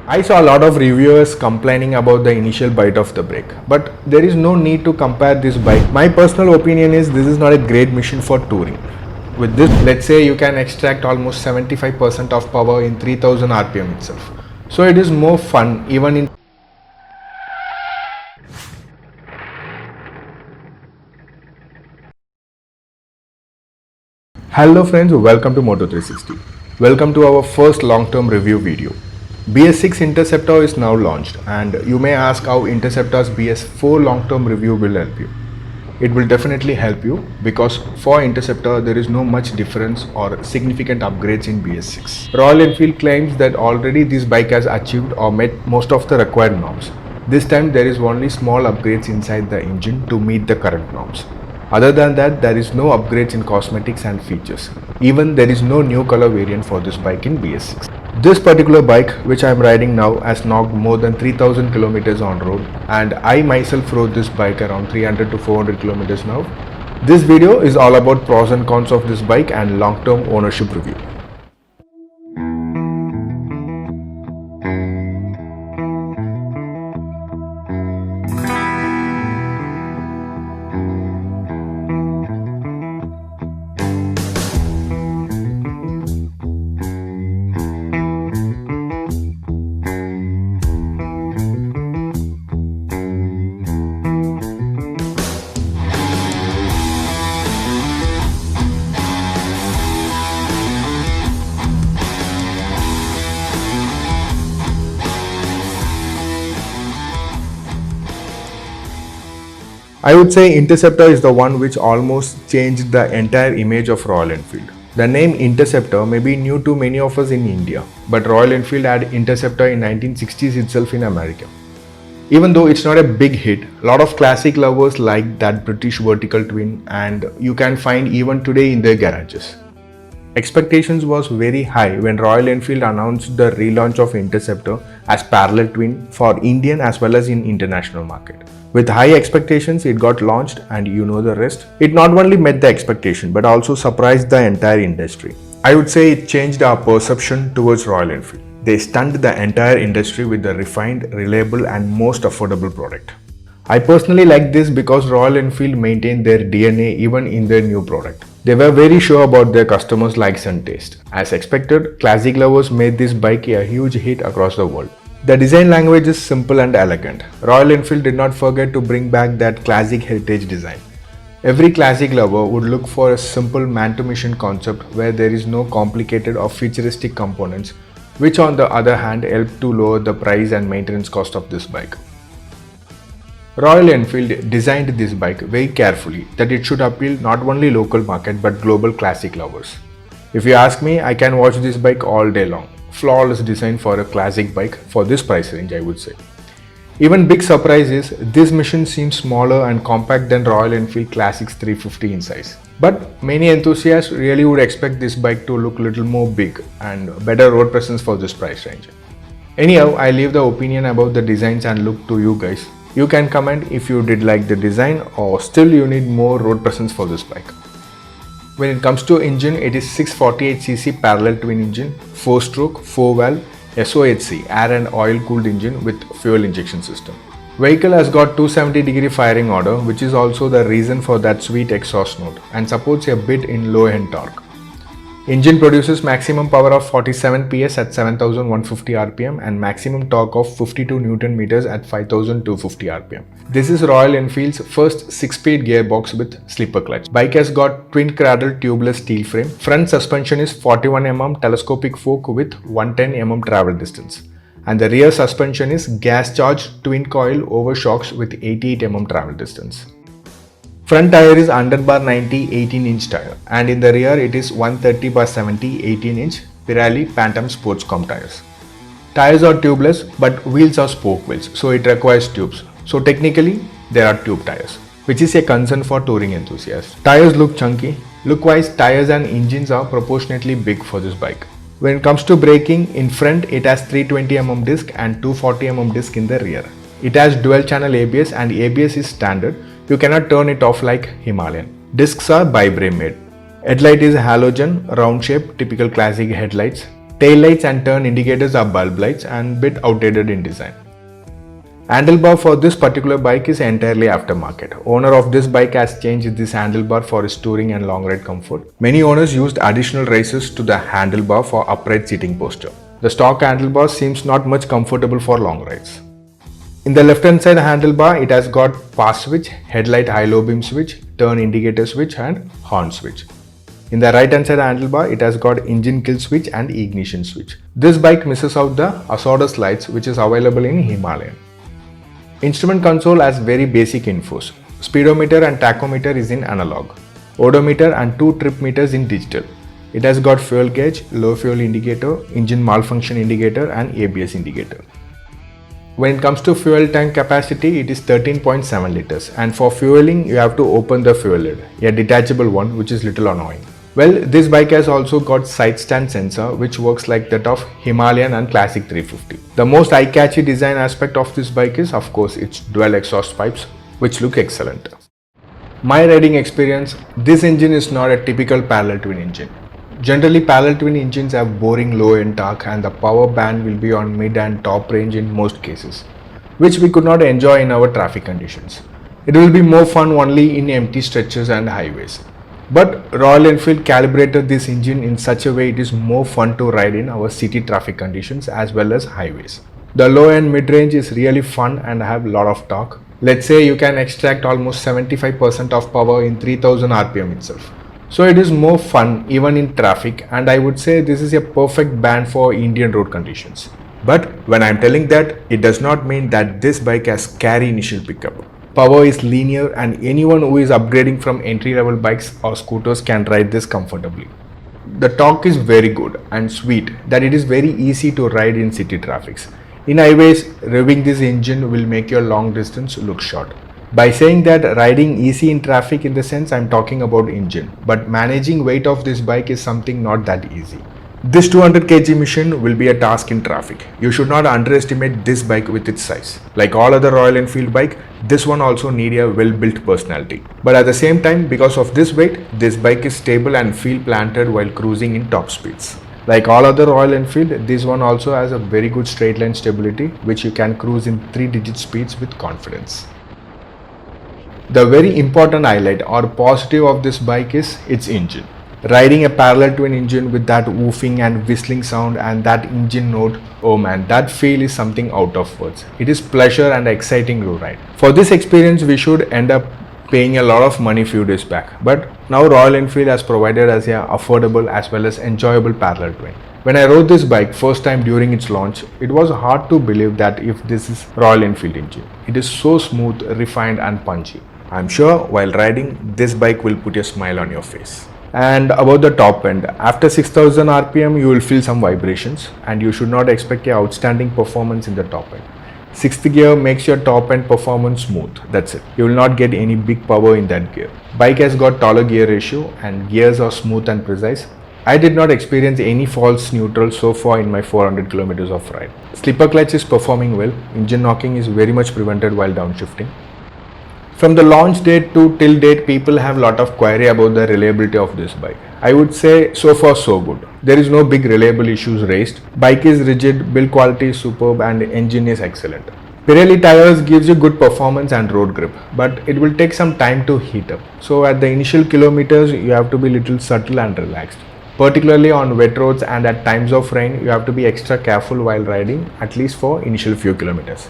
I saw a lot of reviewers complaining about the initial bite of the brake, but there is no need to compare this bike. My personal opinion is this is not a great machine for touring. With this, let's say you can extract almost 75% of power in 3000 rpm itself. So it is more fun even in Hello friends, welcome to Moto360. Welcome to our first long-term review video. BS6 Interceptor is now launched and you may ask how Interceptor's BS4 long-term review will help you. It will definitely help you because for Interceptor there is no much difference or significant upgrades in BS6. Royal Enfield claims that already this bike has achieved or met most of the required norms. This time there is only small upgrades inside the engine to meet the current norms. Other than that, there is no upgrades in cosmetics and features. Even there is no new color variant for this bike in BS6. This particular bike, which I am riding now, has knocked more than 3000 kilometers on road, and I myself rode this bike around 300 to 400 kilometers now. This video is all about pros and cons of this bike and long-term ownership review. I would say Interceptor is the one which almost changed the entire image of Royal Enfield. The name Interceptor may be new to many of us in India, but Royal Enfield had Interceptor in 1960s itself in America. Even though it's not a big hit, a lot of classic lovers like that British vertical twin and you can find even today in their garages. Expectations was very high when Royal Enfield announced the relaunch of Interceptor as parallel twin for Indian as well as in international market. With high expectations, it got launched and you know the rest. It not only met the expectation but also surprised the entire industry. I would say it changed our perception towards Royal Enfield. They stunned the entire industry with the refined, reliable and most affordable product. I personally like this because Royal Enfield maintained their DNA even in their new product. They were very sure about their customers' likes and taste. As expected, classic lovers made this bike a huge hit across the world. The design language is simple and elegant. Royal Enfield did not forget to bring back that classic heritage design. Every classic lover would look for a simple man-to-machine concept where there is no complicated or futuristic components, which on the other hand help to lower the price and maintenance cost of this bike. Royal Enfield designed this bike very carefully that it should appeal not only local market but global classic lovers. If you ask me, I can watch this bike all day long. Flawless design for a classic bike for this price range, I would say. Even big surprise is this machine seems smaller and compact than Royal Enfield Classics 350 in size. But many enthusiasts really would expect this bike to look little more big and better road presence for this price range. Anyhow, I leave the opinion about the designs and look to you guys. You can comment if you did like the design or still you need more road presence for this bike. When it comes to engine, it is 648cc parallel twin engine, 4-stroke, 4-valve, SOHC air and oil cooled engine with fuel injection system. Vehicle has got 270-degree firing order, which is also the reason for that sweet exhaust note and supports a bit in low end torque. Engine produces maximum power of 47 PS at 7150 rpm and maximum torque of 52 Nm at 5250 rpm. This is Royal Enfield's first 6-speed gearbox with slipper clutch. Bike has got twin cradle tubeless steel frame. Front suspension is 41 mm telescopic fork with 110 mm travel distance. And the rear suspension is gas charged twin coil over shocks with 88 mm travel distance. Front tire is underbar 90 18-inch tire and in the rear it is 130/70 18-inch Pirelli Phantom Sportscom tires. Tires are tubeless but wheels are spoke wheels, so it requires tubes. So technically there are tube tires, which is a concern for touring enthusiasts. Tires look chunky. Look-wise, tires and engines are proportionately big for this bike. When it comes to braking, in front it has 320 mm disc and 240 mm disc in the rear. It has dual channel ABS and ABS is standard. You cannot turn it off like Himalayan. Discs are bi-brake made. Headlight is halogen, round shape, typical classic headlights. Tail lights and turn indicators are bulb lights and bit outdated in design. Handlebar for this particular bike is entirely aftermarket. Owner of this bike has changed this handlebar for his touring and long ride comfort. Many owners used additional races to the handlebar for upright seating posture. The stock handlebar seems not much comfortable for long rides. In the left hand side handlebar, it has got pass switch, headlight high-low beam switch, turn indicator switch and horn switch. In the right hand side handlebar, it has got engine kill switch and ignition switch. This bike misses out the ASODUS lights which is available in Himalayan. Instrument console has very basic infos. Speedometer and tachometer is in analog. Odometer and 2 trip meters in digital. It has got fuel gauge, low fuel indicator, engine malfunction indicator and ABS indicator. When it comes to fuel tank capacity, it is 13.7 liters, and for fueling you have to open the fuel lid, a detachable one, which is little annoying. Well, this bike has also got side stand sensor which works like that of Himalayan and Classic 350. The most eye-catchy design aspect of this bike is of course its dual exhaust pipes which look excellent. My riding experience, this engine is not a typical parallel twin engine. Generally, parallel twin engines have boring low-end torque and the power band will be on mid and top range in most cases, which we could not enjoy in our traffic conditions. It will be more fun only in empty stretches and highways. But Royal Enfield calibrated this engine in such a way it is more fun to ride in our city traffic conditions as well as highways. The low and mid range is really fun and have a lot of torque. Let's say you can extract almost 75% of power in 3000 rpm itself. So it is more fun even in traffic, and I would say this is a perfect band for Indian road conditions. But when I am telling that, it does not mean that this bike has scary initial pickup. Power is linear and anyone who is upgrading from entry level bikes or scooters can ride this comfortably. The torque is very good and sweet that it is very easy to ride in city traffics. In highways, revving this engine will make your long distance look short. By saying that riding easy in traffic, in the sense I am talking about engine, but managing weight of this bike is something not that easy. This 200 kg machine will be a task in traffic. You should not underestimate this bike with its size. Like all other Royal Enfield bike, this one also needs a well-built personality. But at the same time, because of this weight, this bike is stable and feel planted while cruising in top speeds. Like all other Royal Enfield, this one also has a very good straight line stability which you can cruise in 3-digit speeds with confidence. The very important highlight or positive of this bike is its engine. Riding a parallel twin engine with that woofing and whistling sound and that engine note, oh man, that feel is something out of words. It is pleasure and exciting to ride. For this experience, we should end up paying a lot of money few days back. But now Royal Enfield has provided us a affordable as well as enjoyable parallel twin. When I rode this bike first time during its launch, it was hard to believe that if this is Royal Enfield engine. It is so smooth, refined and punchy. I'm sure while riding, this bike will put a smile on your face. And about the top end, after 6000 rpm you will feel some vibrations and you should not expect an outstanding performance in the top end. 6th gear makes your top end performance smooth, that's it. You will not get any big power in that gear. Bike has got taller gear ratio and gears are smooth and precise. I did not experience any false neutral so far in my 400 kilometers of ride. Slipper clutch is performing well, engine knocking is very much prevented while downshifting. From the launch date to till date, people have lot of query about the reliability of this bike. I would say so far so good. There is no big reliable issues raised. Bike is rigid, build quality is superb and engine is excellent. Pirelli tires gives you good performance and road grip, but it will take some time to heat up. So at the initial kilometers, you have to be little subtle and relaxed. Particularly on wet roads and at times of rain, you have to be extra careful while riding, at least for initial few kilometers.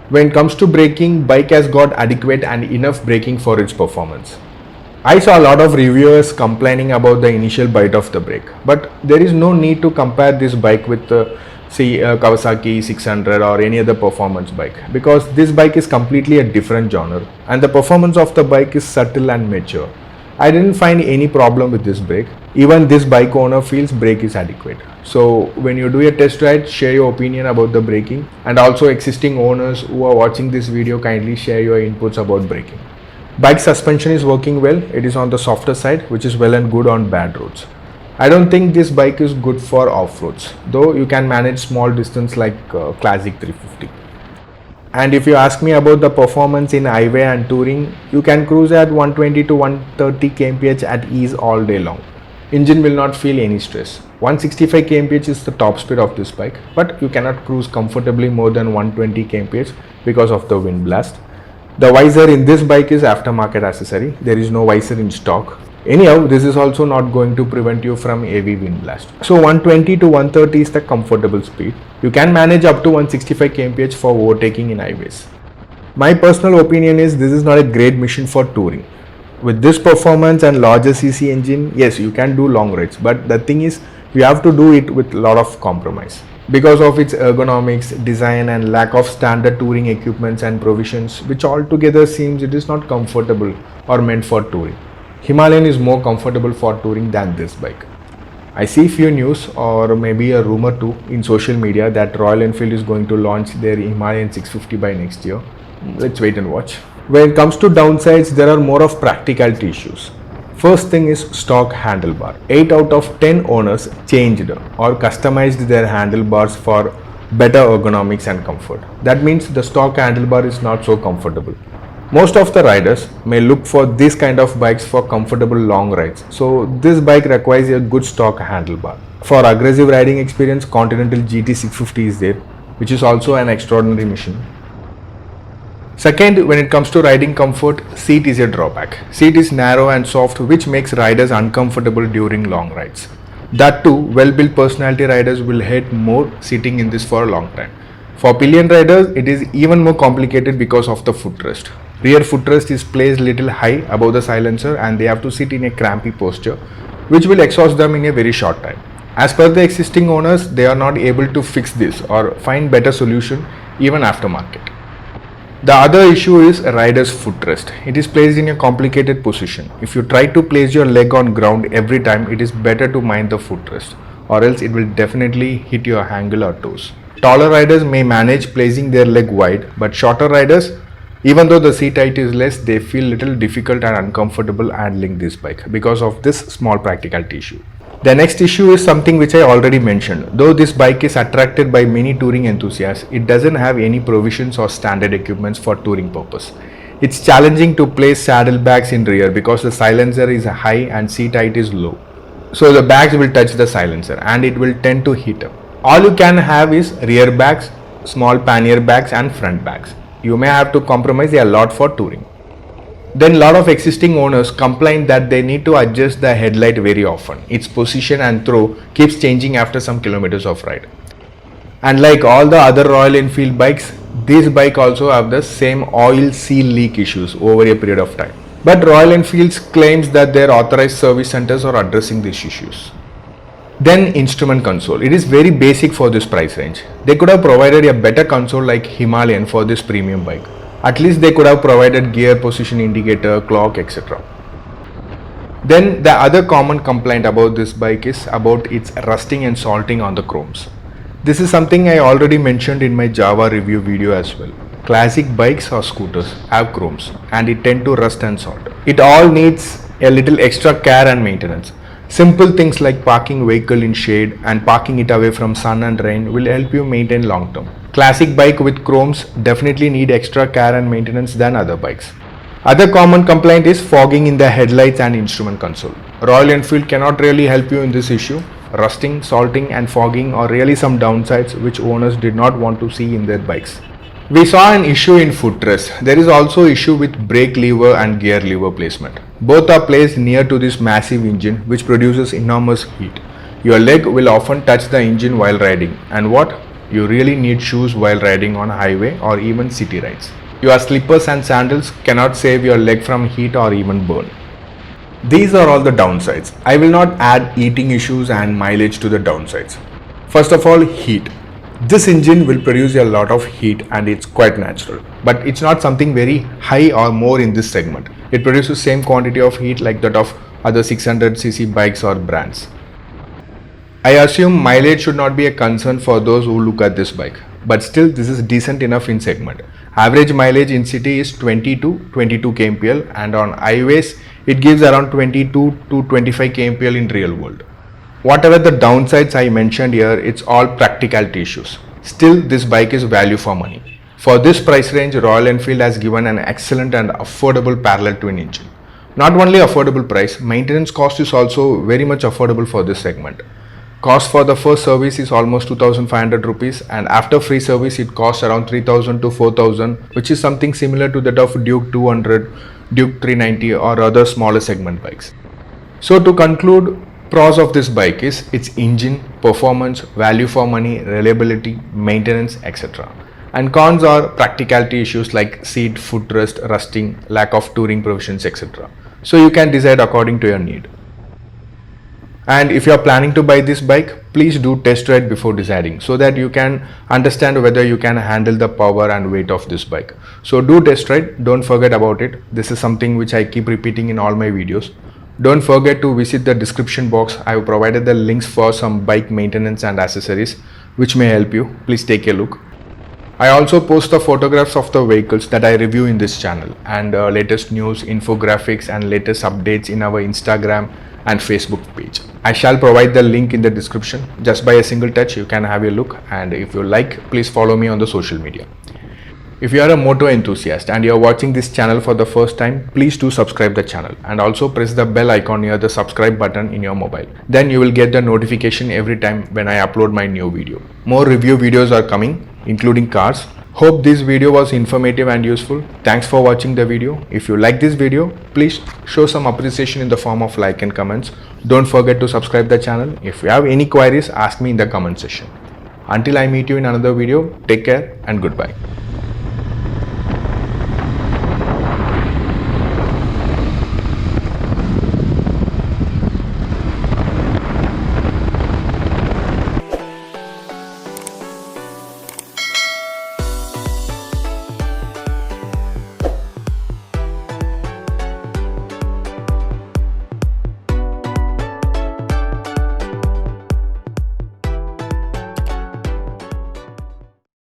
When it comes to braking, bike has got adequate and enough braking for its performance. I saw a lot of reviewers complaining about the initial bite of the brake, but there is no need to compare this bike with Kawasaki 600 or any other performance bike, because this bike is completely a different genre and the performance of the bike is subtle and mature. I didn't find any problem with this brake. Even this bike owner feels brake is adequate. So when you do a test ride, share your opinion about the braking, and also existing owners who are watching this video, kindly share your inputs about braking. Bike suspension is working well. It is on the softer side, which is well and good on bad roads. I don't think this bike is good for off-roads, though you can manage small distance like Classic 350. And if you ask me about the performance in highway and touring, you can cruise at 120 to 130 kmph at ease all day long. Engine will not feel any stress. 165 kmph is the top speed of this bike, but you cannot cruise comfortably more than 120 kmph because of the wind blast. The visor in this bike is aftermarket accessory. There is no visor in stock. Anyhow, this is also not going to prevent you from heavy wind blast. So 120 to 130 is the comfortable speed. You can manage up to 165 kmph for overtaking in highways. My personal opinion is this is not a great machine for touring. With this performance and larger cc engine, yes, you can do long rides, but the thing is you have to do it with a lot of compromise. Because of its ergonomics, design and lack of standard touring equipments and provisions, which altogether seems it is not comfortable or meant for touring. Himalayan is more comfortable for touring than this bike. I see few news or maybe a rumor too in social media that Royal Enfield is going to launch their Himalayan 650 by next year. Let's wait and watch. When it comes to downsides, there are more of practicality issues. First thing is stock handlebar. 8 out of 10 owners changed or customized their handlebars for better ergonomics and comfort. That means the stock handlebar is not so comfortable. Most of the riders may look for this kind of bikes for comfortable long rides. So this bike requires a good stock handlebar. For aggressive riding experience, Continental GT650 is there, which is also an extraordinary machine. Second, when it comes to riding comfort, seat is a drawback. Seat is narrow and soft, which makes riders uncomfortable during long rides. That too, well-built personality riders will hate more sitting in this for a long time. For pillion riders, it is even more complicated because of the footrest. Rear footrest is placed little high above the silencer and they have to sit in a crampy posture, which will exhaust them in a very short time. As per the existing owners, they are not able to fix this or find better solution even aftermarket. The other issue is rider's footrest. It is placed in a complicated position. If you try to place your leg on ground every time, it is better to mind the footrest, or else it will definitely hit your ankle or toes. Taller riders may manage placing their leg wide, but shorter riders, even though the seat height is less, they feel little difficult and uncomfortable handling this bike because of this small practicality issue. The next issue is something which I already mentioned. Though this bike is attracted by many touring enthusiasts, it doesn't have any provisions or standard equipments for touring purpose. It's challenging to place saddlebags in rear because the silencer is high and seat height is low. So the bags will touch the silencer and it will tend to hit up. All you can have is rear bags, small pannier bags and front bags. You may have to compromise a lot for touring. Then lot of existing owners complain that they need to adjust the headlight very often. Its position and throw keeps changing after some kilometers of ride. And like all the other Royal Enfield bikes, this bike also have the same oil seal leak issues over a period of time. But Royal Enfield claims that their authorized service centers are addressing these issues. Then instrument console. It is very basic for this price range. They could have provided a better console like Himalayan for this premium bike. At least they could have provided gear position indicator, clock, etc. Then the other common complaint about this bike is about its rusting and salting on the chromes. This is something I already mentioned in my Java review video as well. Classic bikes or scooters have chromes and it tend to rust and salt. It all needs a little extra care and maintenance. Simple things like parking vehicle in shade and parking it away from sun and rain will help you maintain long term. Classic bike with chromes definitely need extra care and maintenance than other bikes. Other common complaint is fogging in the headlights and instrument console. Royal Enfield cannot really help you in this issue. Rusting, salting and fogging are really some downsides which owners did not want to see in their bikes. We saw an issue in footrest. There is also issue with brake lever and gear lever placement. Both are placed near to this massive engine which produces enormous heat. Your leg will often touch the engine while riding, and what? You really need shoes while riding on highway or even city rides. Your slippers and sandals cannot save your leg from heat or even burn. These are all the downsides. I will not add eating issues and mileage to the downsides. First of all, heat. This engine will produce a lot of heat and it's quite natural. But it's not something very high or more in this segment. It produces same quantity of heat like that of other 600cc bikes or brands. I assume mileage should not be a concern for those who look at this bike, but still this is decent enough in segment. Average mileage in city is 20 to 22 kmpl and on highways it gives around 22 to 25 kmpl in real world. Whatever the downsides I mentioned here, it's all practicality issues. Still this bike is value for money. For this price range, Royal Enfield has given an excellent and affordable parallel twin engine. Not only affordable price, maintenance cost is also very much affordable for this segment. Cost for the first service is almost 2500 rupees, and after free service it costs around 3000 to 4000, which is something similar to that of Duke 200, Duke 390 or other smaller segment bikes. So to conclude, pros of this bike is its engine, performance, value for money, reliability, maintenance, etc. And cons are practicality issues like seat, footrest, rusting, lack of touring provisions, etc. So you can decide according to your need. And if you are planning to buy this bike, please do test ride before deciding so that you can understand whether you can handle the power and weight of this bike. So do test ride, don't forget about it. This is something which I keep repeating in all my videos. Don't forget to visit the description box. I have provided the links for some bike maintenance and accessories which may help you. Please take a look. I also post the photographs of the vehicles that I review in this channel, and latest news, infographics and latest updates in our Instagram and Facebook page. I shall provide the link in the description. Just by a single touch you can have a look, and if you like, please follow me on the social media. If you are a moto enthusiast and you are watching this channel for the first time, please do subscribe the channel and also press the bell icon near the subscribe button in your mobile. Then you will get the notification every time when I upload my new video. More review videos are coming, including cars. Hope this video was informative and useful. Thanks for watching the video. If you like this video, please show some appreciation in the form of like and comments. Don't forget to subscribe the channel. If you have any queries, ask me in the comment section. Until I meet you in another video, take care and goodbye.